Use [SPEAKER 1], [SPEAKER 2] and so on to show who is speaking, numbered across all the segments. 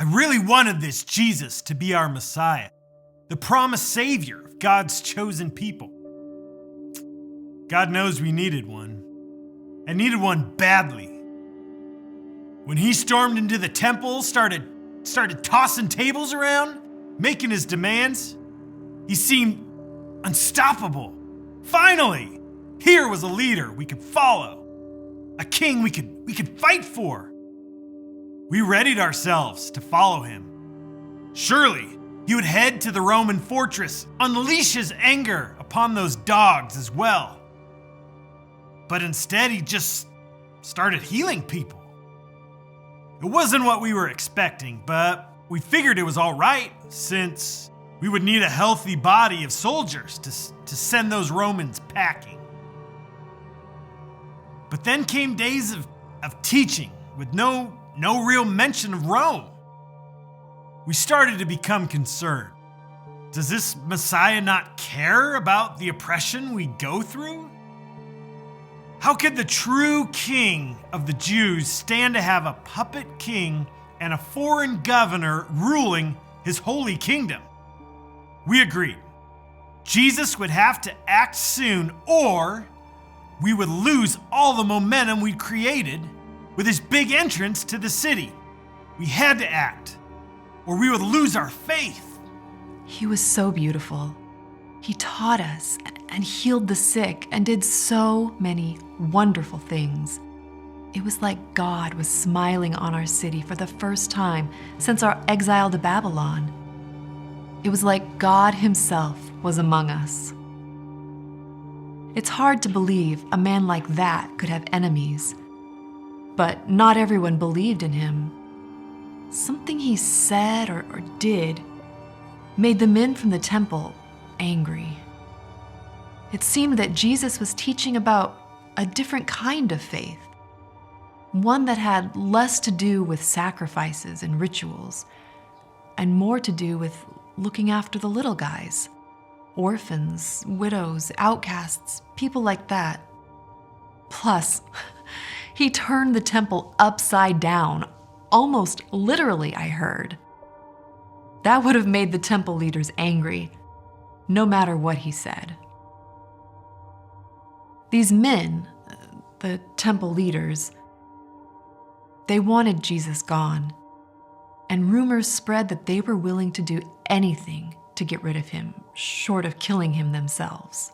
[SPEAKER 1] I really wanted this Jesus to be our Messiah, the promised Savior of God's chosen people. God knows we needed one, and needed one badly. When he stormed into the temple, started tossing tables around, making his demands, he seemed unstoppable. Finally, here was a leader we could follow, a king we could fight for. We readied ourselves to follow him. Surely, he would head to the Roman fortress, unleash his anger upon those dogs as well. But instead, he just started healing people. It wasn't what we were expecting, but we figured it was all right, since we would need a healthy body of soldiers to send those Romans packing. But then came days of teaching with no real mention of Rome. We started to become concerned. Does this Messiah not care about the oppression we go through? How could the true king of the Jews stand to have a puppet king and a foreign governor ruling his holy kingdom? We agreed. Jesus would have to act soon, or we would lose all the momentum we'd created with his big entrance to the city. We had to act, or we would lose our faith.
[SPEAKER 2] He was so beautiful. He taught us and healed the sick and did so many wonderful things. It was like God was smiling on our city for the first time since our exile to Babylon. It was like God himself was among us. It's hard to believe a man like that could have enemies, but not everyone believed in him. Something he said or did made the men from the temple angry. It seemed that Jesus was teaching about a different kind of faith, one that had less to do with sacrifices and rituals, and more to do with looking after the little guys, orphans, widows, outcasts, people like that. Plus, he turned the temple upside down, almost literally, I heard. That would have made the temple leaders angry, no matter what he said. These men, the temple leaders, they wanted Jesus gone, and rumors spread that they were willing to do anything to get rid of him, short of killing him themselves.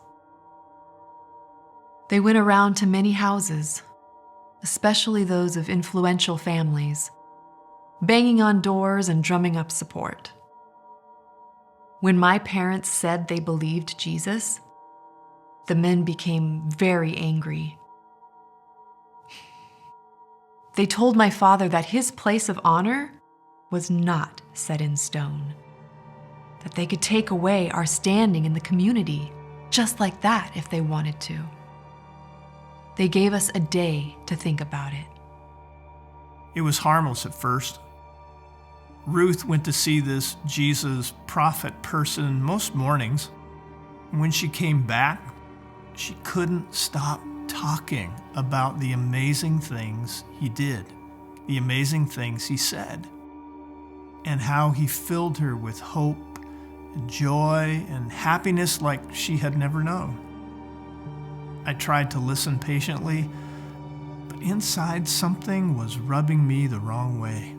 [SPEAKER 2] They went around to many houses, especially those of influential families, banging on doors and drumming up support. When my parents said they believed Jesus, the men became very angry. They told my father that his place of honor was not set in stone, that they could take away our standing in the community just like that if they wanted to. They gave us a day to think about it.
[SPEAKER 3] It was harmless at first. Ruth went to see this Jesus prophet person most mornings. When she came back, she couldn't stop talking about the amazing things he did, the amazing things he said, and how he filled her with hope and joy and happiness like she had never known. I tried to listen patiently, but inside something was rubbing me the wrong way.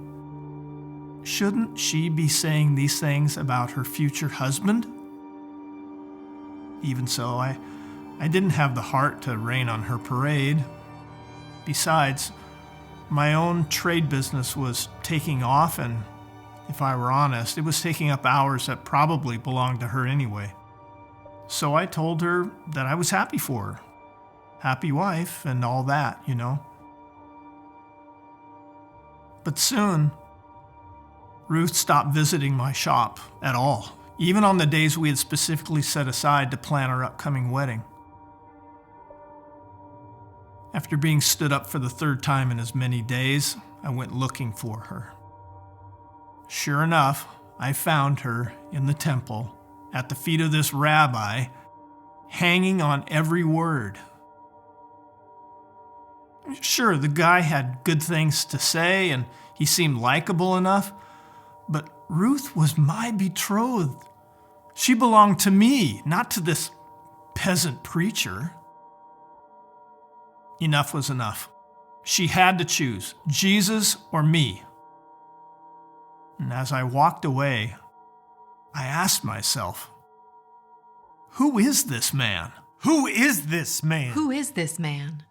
[SPEAKER 3] Shouldn't she be saying these things about her future husband? Even so, I didn't have the heart to rain on her parade. Besides, my own trade business was taking off, and if I were honest, it was taking up hours that probably belonged to her anyway. So I told her that I was happy for her. Happy wife and all that, you know. But soon, Ruth stopped visiting my shop at all, even on the days we had specifically set aside to plan our upcoming wedding. After being stood up for the third time in as many days, I went looking for her. Sure enough, I found her in the temple at the feet of this rabbi, hanging on every word. Sure, the guy had good things to say and he seemed likable enough, But Ruth was my betrothed. She belonged to me, not to this peasant preacher. Enough was enough. She had to choose, Jesus or me. And as I walked away, I asked myself, who is this man?
[SPEAKER 1] Who is this man?
[SPEAKER 2] Who is this man?